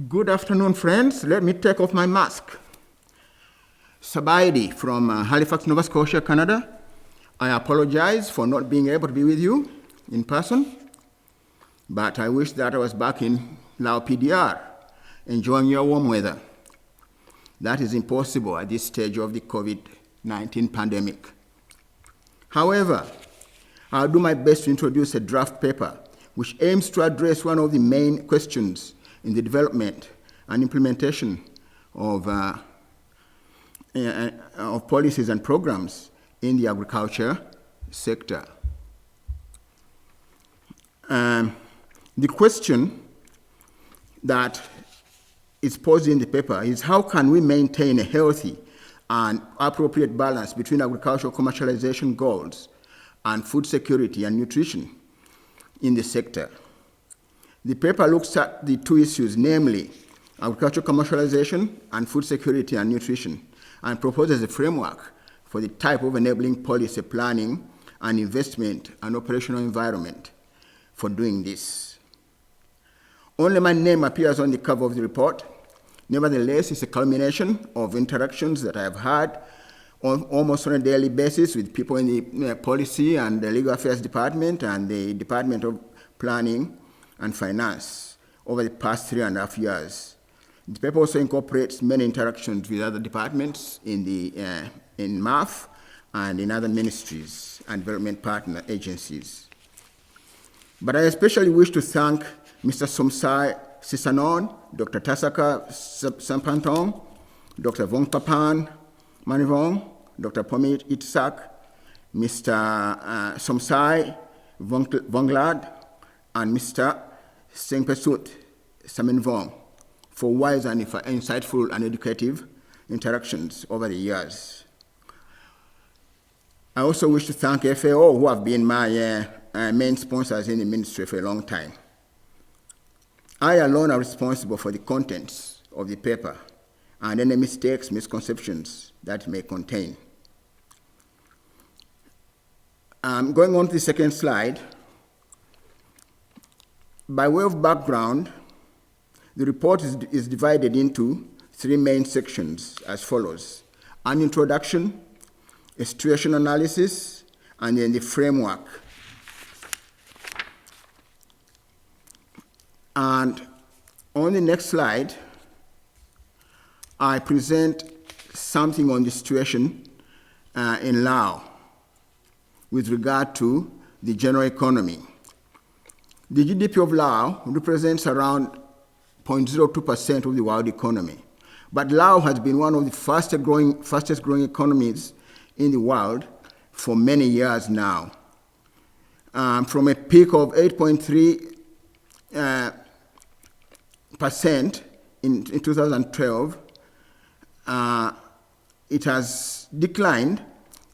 Good afternoon, friends. Let me take off my mask. Sabaidi from Halifax, Nova Scotia, Canada. I apologize for not being able to be with you in person, but I wish that I was back in Laos PDR, enjoying your warm weather. That is impossible at this stage of the COVID-19 pandemic. However, I'll do my best to introduce a draft paper which aims to address one of the main questions in the development and implementation of policies and programs in the agriculture sector. The question that is posed in the paper is how can we maintain a healthy and appropriate balance between agricultural commercialization goals and food security and nutrition in the sector. The paper looks at the two issues, namely agricultural commercialization and food security and nutrition, and proposes a framework for the type of enabling policy planning and investment and operational environment for doing this. Only my name appears on the cover of the report. Nevertheless, it's a culmination of interactions that I have had almost on a daily basis with people in the policy and the legal affairs department and the Department of Planning and Finance over the past 3.5 years. The paper also incorporates many interactions with other departments in MAF and in other ministries and development partner agencies. But I especially wish to thank Mr. Somsai Sisanon, Dr. Tasaka Sampantong, Dr. Vongpapan Manivong, Dr. Pomit Itsak, Mr. Somsai Vonglad, and Mr. Sengpesut Saminvong for wise and insightful and educative interactions over the years. I also wish to thank FAO, who have been my main sponsors in the ministry for a long time. I alone am responsible for the contents of the paper and any mistakes, misconceptions that it may contain. Going on to the second slide, by way of background, the report is divided into 3 main sections as follows: an introduction, a situation analysis, and then the framework. And on the next slide, I present something on the situation in Laos with regard to the general economy. The GDP of Laos represents around 0.02% of the world economy. But Laos has been one of the fastest growing economies in the world for many years now. From a peak of 8.3% in 2012, it has declined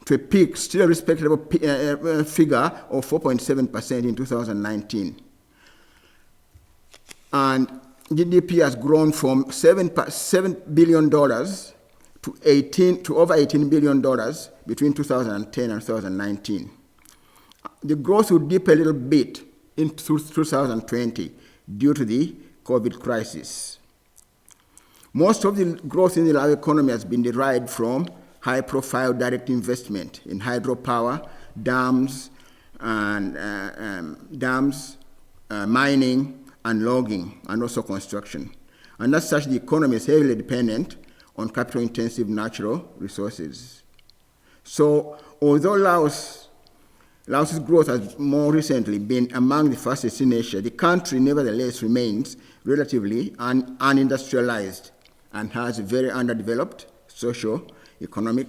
to a peak, still a respectable figure of 4.7% in 2019. And GDP has grown from $7 billion to over $18 billion between 2010 and 2019. The growth will dip a little bit in 2020 due to the COVID crisis. Most of the growth in the Lao economy has been derived from high-profile direct investment in hydropower, dams, mining, and logging, and also construction. And as such, the economy is heavily dependent on capital-intensive natural resources. So, although Laos's growth has more recently been among the fastest in Asia, the country nevertheless remains relatively unindustrialized and has a very underdeveloped socio-economic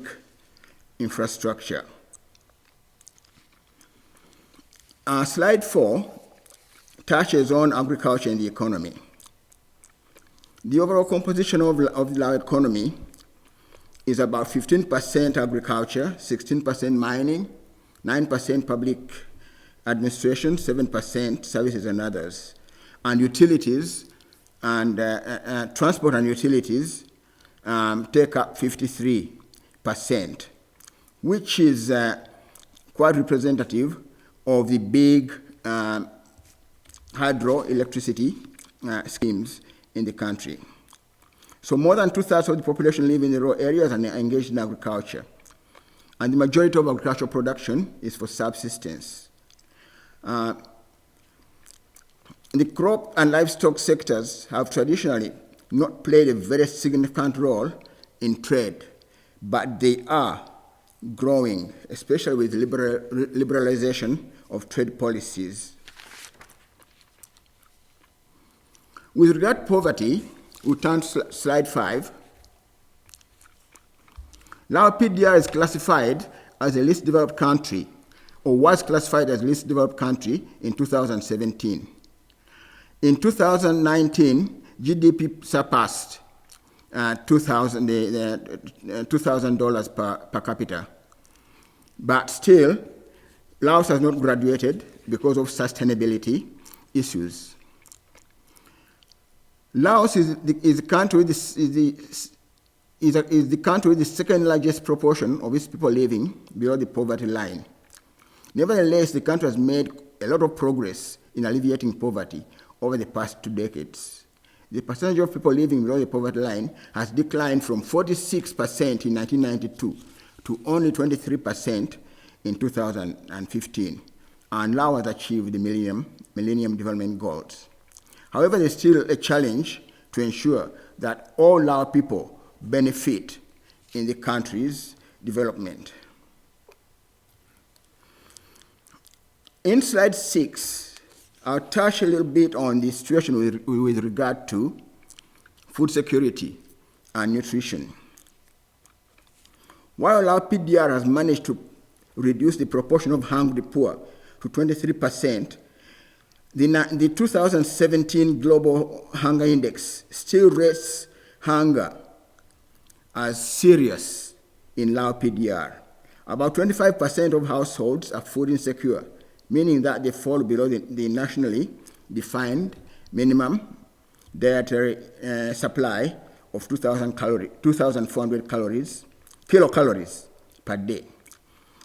infrastructure. Slide 4 touches on agriculture and the economy. The overall composition of the Lao economy is about 15% agriculture, 16% mining, 9% public administration, 7% services and others. And utilities and transport and utilities take up 53%, which is quite representative of the big hydroelectricity schemes in the country. So more than 2/3 of the population live in the rural areas and are engaged in agriculture. And the majority of agricultural production is for subsistence. The crop and livestock sectors have traditionally not played a very significant role in trade, but they are growing, especially with liberalization of trade policies. With regard to poverty, we turn to slide 5. Laos PDR is classified as a least developed country, or was classified as least developed country in 2017. In 2019, GDP surpassed $2,000 per capita. But still, Laos has not graduated because of sustainability issues. Laos is the country with the second largest proportion of its people living below the poverty line. Nevertheless, the country has made a lot of progress in alleviating poverty over the past 2 decades. The percentage of people living below the poverty line has declined from 46% in 1992 to only 23% in 2015, and Laos has achieved the Millennium Development Goals. However, there's still a challenge to ensure that all Lao people benefit in the country's development. In slide 6, I'll touch a little bit on the situation with regard to food security and nutrition. While Lao PDR has managed to reduce the proportion of hungry poor to 23%, the 2017 Global Hunger Index still rates hunger as serious in Lao PDR. About 25% of households are food insecure, meaning that they fall below the nationally defined minimum dietary supply of 2,400 kilocalories per day.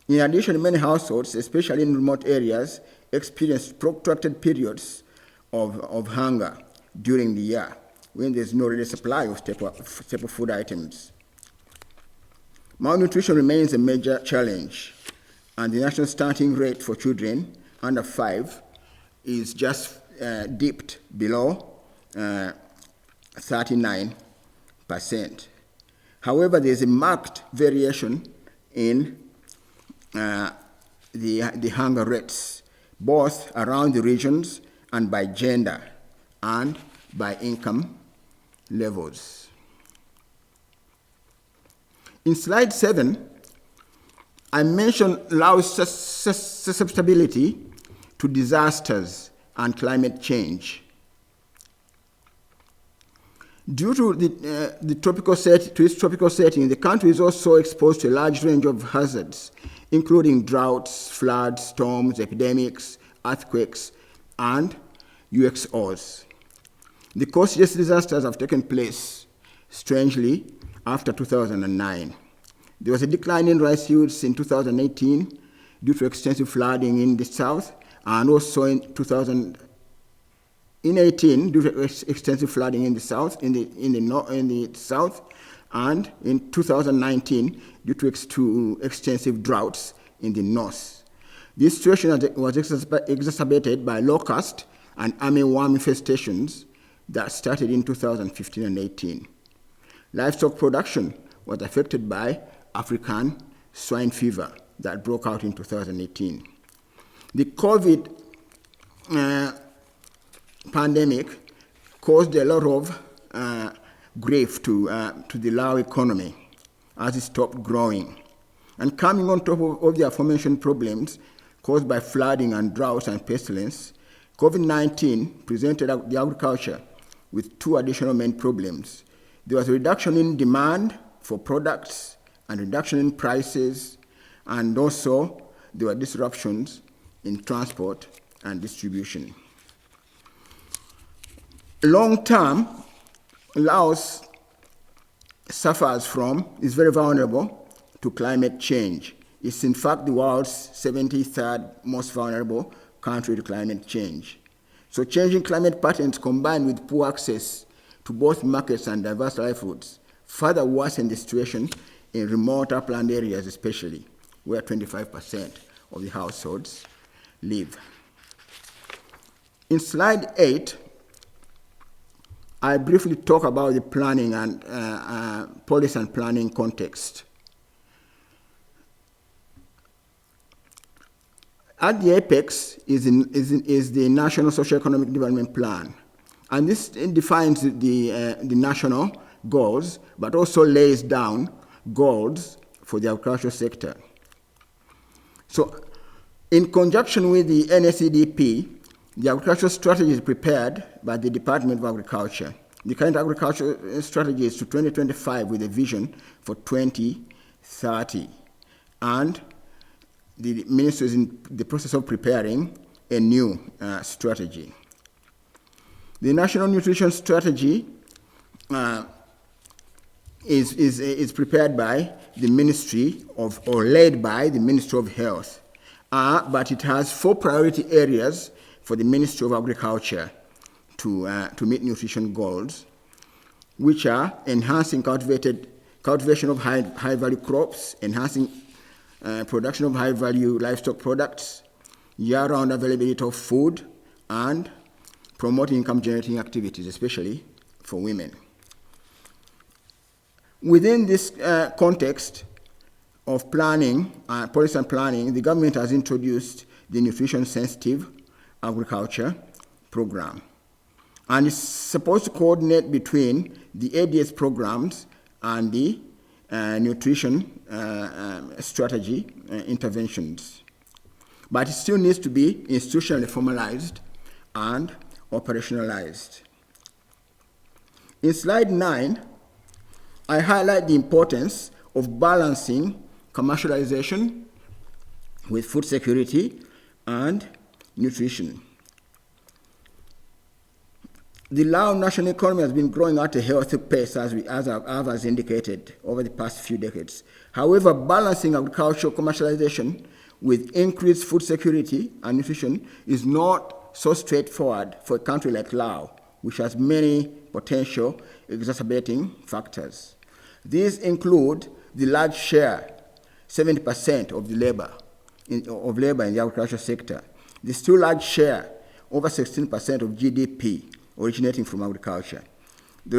In addition, many households, especially in remote areas, experience protracted periods of hunger during the year when there's no ready supply of staple food items. Malnutrition remains a major challenge, and the national stunting rate for children under 5 is just dipped below 39%. However, there's a marked variation in the hunger rates, both around the regions and by gender and by income levels. In slide 7, I mentioned Laos' susceptibility to disasters and climate change. Due to its tropical setting, the country is also exposed to a large range of hazards, including droughts, floods, storms, epidemics, earthquakes, and UXOs. The costliest disasters have taken place, strangely, after 2009. There was a decline in rice yields in 2018 due to extensive flooding in the south, and also in 2018 due to extensive flooding in the south, in the south, and in 2019 due to extensive droughts in the north. This situation was exacerbated by locust and armyworm infestations that started in 2015 and 18. Livestock production was affected by African swine fever that broke out in 2018. The COVID pandemic caused a lot of grief to the Lao economy as it stopped growing. And coming on top of the aforementioned problems caused by flooding and droughts and pestilence, COVID-19 presented the agriculture with 2 additional main problems. There was a reduction in demand for products and reduction in prices, and also there were disruptions in transport and distribution. Long term, Laos is very vulnerable to climate change. It's in fact the world's 73rd most vulnerable country to climate change. So changing climate patterns combined with poor access to to both markets and diverse livelihoods further worsen the situation in remote upland areas, especially where 25% of the households live. In slide 8, I briefly talk about the planning and policy and planning context. At the apex is the National Socio-Economic Development Plan. And this defines the national goals, but also lays down goals for the agricultural sector. So, in conjunction with the NSEDP, the agricultural strategy is prepared by the Department of Agriculture. The current agricultural strategy is to 2025 with a vision for 2030. And the ministry is in the process of preparing a new strategy. The National Nutrition Strategy is prepared by the Ministry of, or led by the Ministry of Health, but it has 4 priority areas for the Ministry of Agriculture to meet nutrition goals, which are enhancing cultivation of high-value crops, enhancing production of high-value livestock products, year-round availability of food, and promoting income-generating activities, especially for women. Within this context of planning, policy and planning, the government has introduced the Nutrition-Sensitive Agriculture Program. And it's supposed to coordinate between the ADS programs and the nutrition strategy interventions. But it still needs to be institutionally formalized and operationalized. In slide 9, I highlight the importance of balancing commercialization with food security and nutrition. The Lao national economy has been growing at a healthy pace, as I've indicated, over the past few decades. However, balancing agricultural commercialization with increased food security and nutrition is not so straightforward for a country like Laos, which has many potential exacerbating factors. These include the large share, 70% of the labor in the agricultural sector, the still large share, over 16% of GDP originating from agriculture, the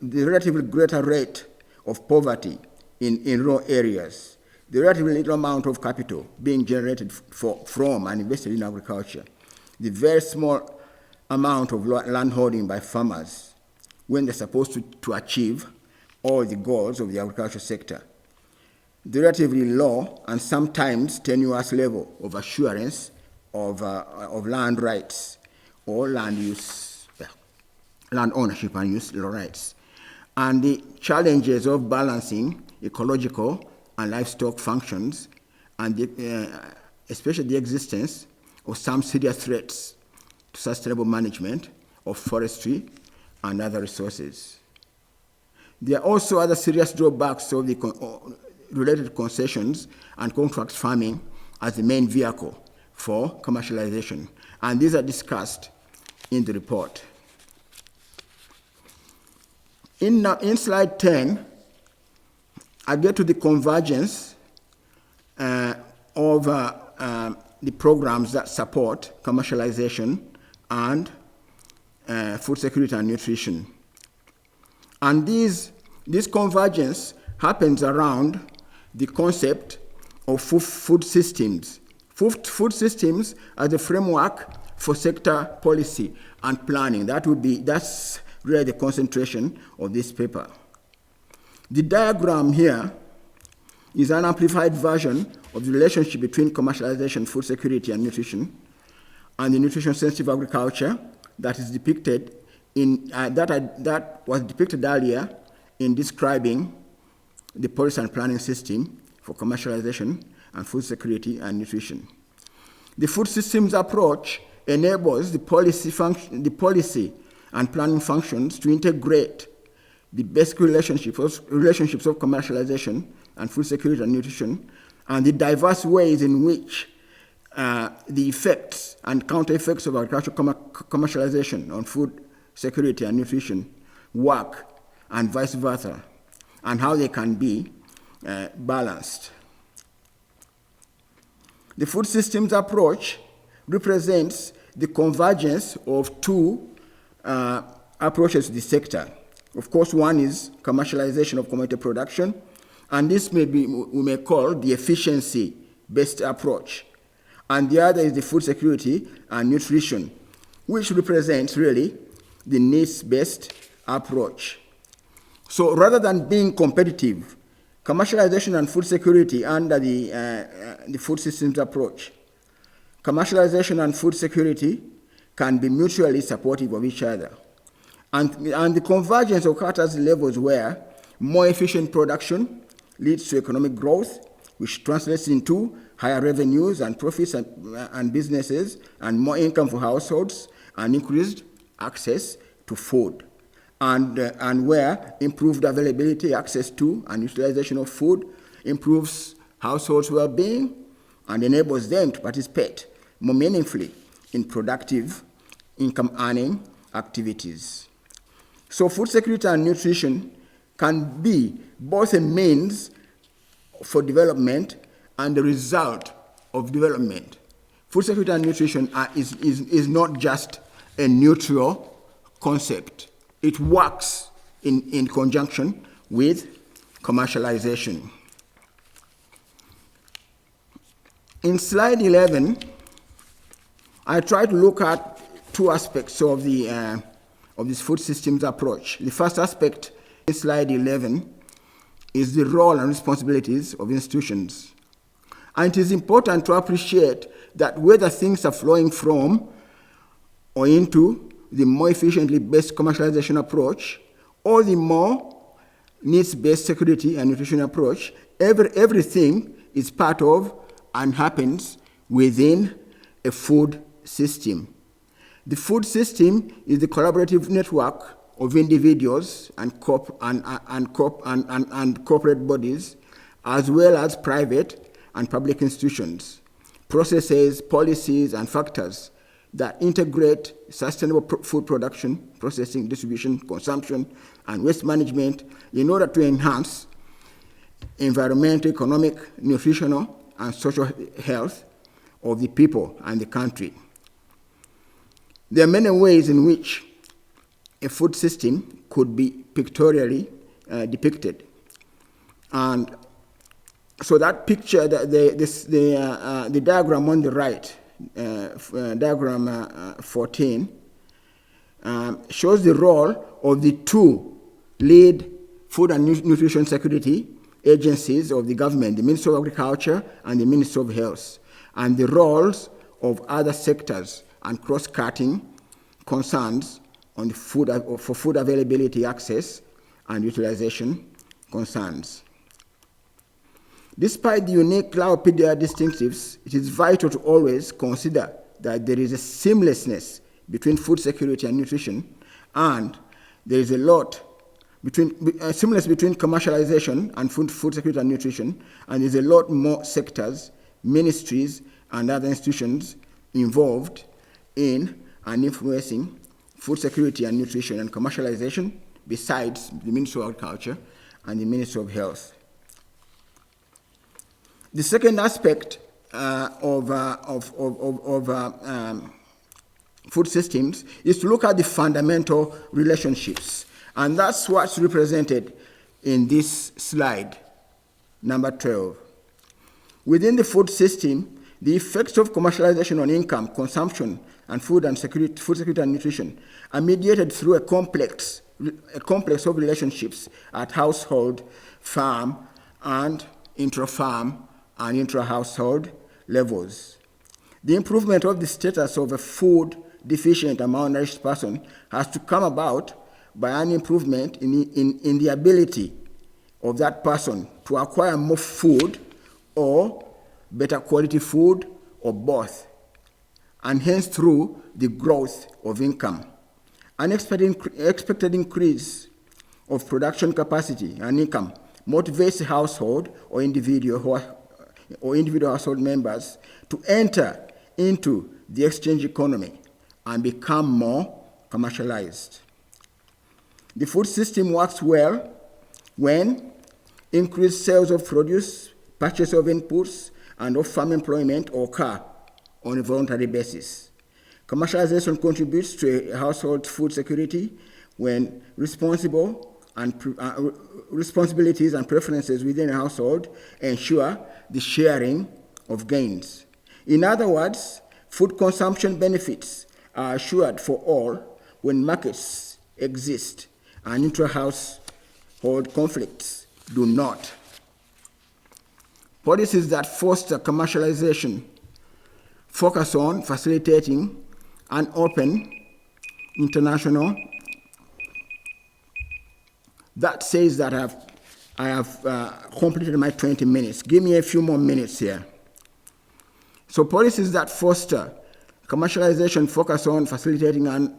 relatively greater rate of poverty in rural areas, the relatively little amount of capital being generated from and invested in agriculture, the very small amount of land holding by farmers when they're supposed to achieve all the goals of the agricultural sector, the relatively low and sometimes tenuous level of assurance of land rights or land ownership and use rights, and the challenges of balancing ecological and livestock functions, and especially the existence of some serious threats to sustainable management of forestry and other resources. There are also other serious drawbacks of the related concessions and contract farming as the main vehicle for commercialization, and these are discussed in the report. In slide 10, I get to the convergence of the programs that support commercialization and food security and nutrition. And this convergence happens around the concept of food systems. Food systems as a framework for sector policy and planning. That's really the concentration of this paper. The diagram here is an amplified version of the relationship between commercialization, food security, and nutrition, and the nutrition-sensitive agriculture that is depicted that was depicted earlier in describing the policy and planning system for commercialization and food security and nutrition. The food systems approach enables the policy and planning functions to integrate the basic relationships of commercialization and food security and nutrition, and the diverse ways in which the effects and counter effects of agricultural commercialization on food security and nutrition work, and vice versa, and how they can be balanced. The food systems approach represents the convergence of two approaches to the sector. Of course, one is commercialization of commodity production, and this we may call the efficiency-based approach. And the other is the food security and nutrition, which represents really the needs-based approach. So rather than being competitive, commercialization and food security under the food systems approach, commercialization and food security can be mutually supportive of each other. And the convergence occurs at levels where more efficient production leads to economic growth, which translates into higher revenues and profits and businesses, and more income for households, and increased access to food. And where improved availability, access to, and utilization of food improves households' well-being and enables them to participate more meaningfully in productive income-earning activities. So food security and nutrition can be both a means for development and the result of development. Food security and nutrition is not just a neutral concept. It works in conjunction with commercialization. In slide 11, I try to look at two aspects of this food systems approach. The first aspect in slide 11 is the role and responsibilities of institutions. And it is important to appreciate that whether things are flowing from or into the more efficiently based commercialization approach or the more needs-based security and nutrition approach, everything is part of and happens within a food system. The food system is the collaborative network of individuals and corporate bodies, as well as private and public institutions, processes, policies, and factors that integrate sustainable food production, processing, distribution, consumption, and waste management in order to enhance environmental, economic, nutritional, and social health of the people and the country. There are many ways in which a food system could be pictorially depicted. And so that picture, the diagram on the right, diagram 14, shows the role of the two lead food and nutrition security agencies of the government, the Ministry of Agriculture and the Ministry of Health, and the roles of other sectors and cross-cutting concerns on the for food availability, access, and utilization concerns. Despite the unique Laopedia distinctives, it is vital to always consider that there is a seamlessness between food security and nutrition, and there is a lot seamless between commercialization and food security and nutrition, and there's a lot more sectors, ministries, and other institutions involved in and influencing food security and nutrition and commercialization besides the Ministry of Agriculture and the Ministry of Health. The second aspect of food systems is to look at the fundamental relationships, and that's what's represented in this slide, number 12. Within the food system, the effects of commercialization on income, consumption, and food security and nutrition are mediated through a complex of relationships at household, farm, and intra-farm and intra-household levels. The improvement of the status of a food-deficient and malnourished person has to come about by an improvement in the ability of that person to acquire more food or better quality food or both, and hence through the growth of income. An expected increase of production capacity and income motivates the household or individual household members to enter into the exchange economy and become more commercialized. The food system works well when increased sales of produce, purchase of inputs, and of farm employment occur on a voluntary basis. Commercialization contributes to a household's food security when responsibilities and preferences within a household ensure the sharing of gains. In other words, food consumption benefits are assured for all when markets exist and intra-household conflicts do not. Policies that foster commercialization focus on facilitating an open international. That says that I have completed my 20 minutes. Give me a few more minutes here. So policies that foster commercialization focus on facilitating an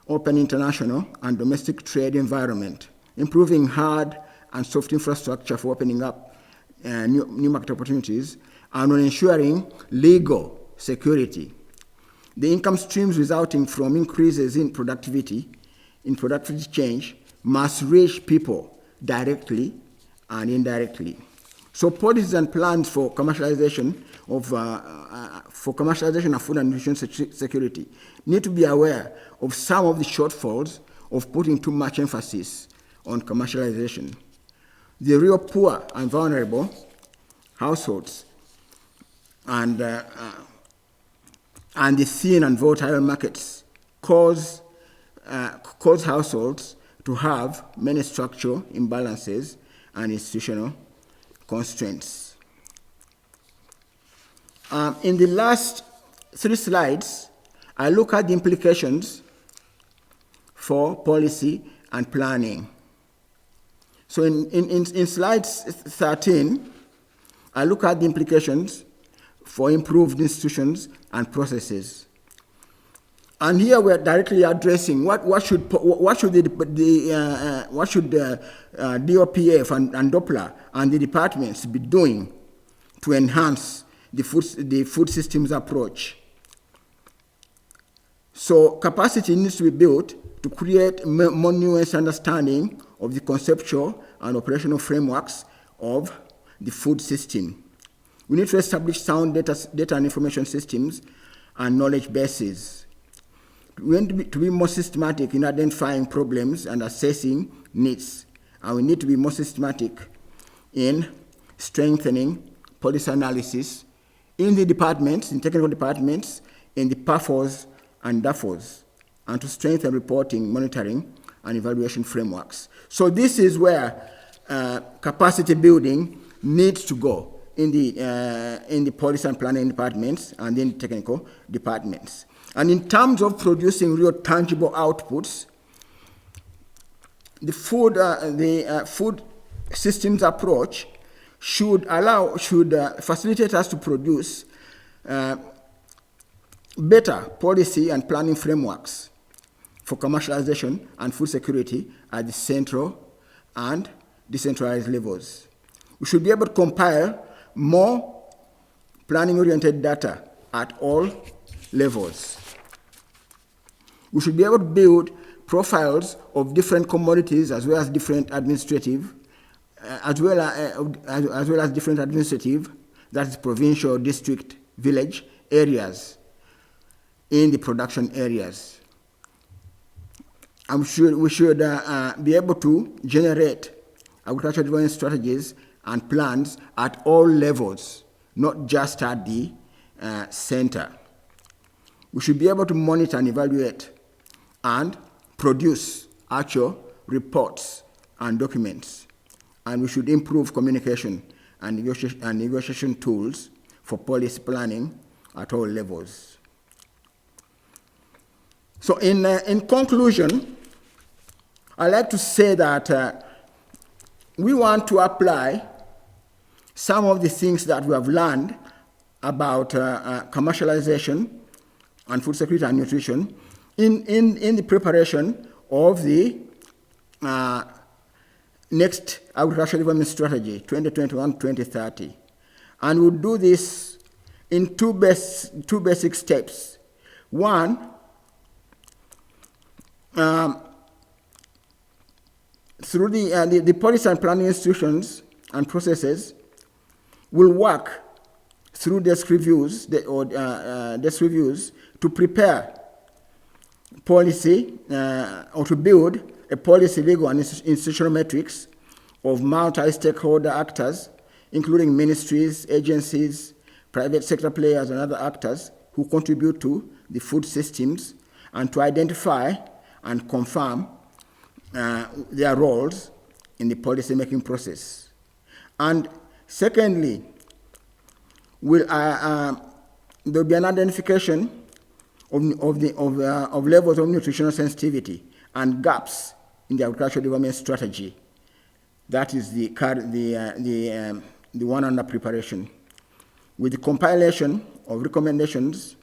open international and domestic trade environment, improving hard and soft infrastructure for opening up new market opportunities, and on ensuring legal security. The income streams resulting from increases in productivity change, must reach people directly and indirectly. So policies and plans for commercialization of food and nutrition security need to be aware of some of the shortfalls of putting too much emphasis on commercialization. The real poor and vulnerable households and the thin and volatile markets cause households to have many structural imbalances and institutional constraints. In the last 3 slides, I look at the implications for policy and planning. So in slide 13, I look at the implications for improved institutions and processes. And here we're directly addressing what should DOPF and Doppler and the departments be doing to enhance the food systems approach. So capacity needs to be built to create more nuanced understanding of the conceptual and operational frameworks of the food system. We need to establish sound data and information systems and knowledge bases. We need to be more systematic in identifying problems and assessing needs. And we need to be more systematic in strengthening policy analysis in the departments, in technical departments, in the PAFOs and DAFOs, and to strengthen reporting, monitoring, and evaluation frameworks. So this is where capacity building needs to go in the policy and planning departments and in the technical departments. And in terms of producing real tangible outputs, the food systems approach should facilitate us to produce better policy and planning frameworks for commercialization and food security at the central and decentralized levels. We should be able to compile more planning-oriented data at all levels. We should be able to build profiles of different commodities as well as different administrative, that is provincial, district, village areas in the production areas. And we should be able to generate agricultural development strategies and plans at all levels, not just at the center. We should be able to monitor and evaluate and produce actual reports and documents. And we should improve communication and negotiation tools for policy planning at all levels. So in conclusion, I'd like to say that we want to apply some of the things that we have learned about commercialization and food security and nutrition in the preparation of the next agricultural development strategy, 2021-2030. And we'll do this in two basic steps. One, through the policy and planning institutions and processes will work through desk reviews to prepare policy or to build a policy, legal, and institutional matrix of multi-stakeholder actors, including ministries, agencies, private sector players, and other actors who contribute to the food systems, and to identify and confirm their roles in the policy-making process. And secondly, there'll be an identification of levels of nutritional sensitivity and gaps in the agricultural development strategy. That is the one under preparation, with the compilation of recommendations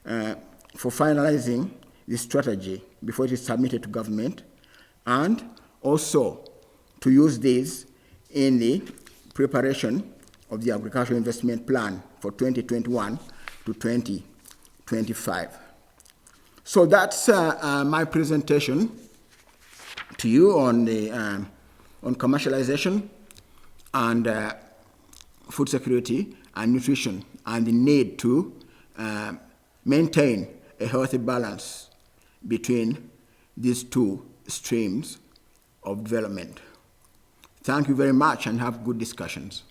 for finalizing the strategy before it is submitted to government, and also to use these in the preparation of the agricultural investment plan for 2021 to 2025. So that's my presentation to you on commercialization and food security and nutrition, and the need to maintain a healthy balance between these two streams of development. Thank you very much, and have good discussions.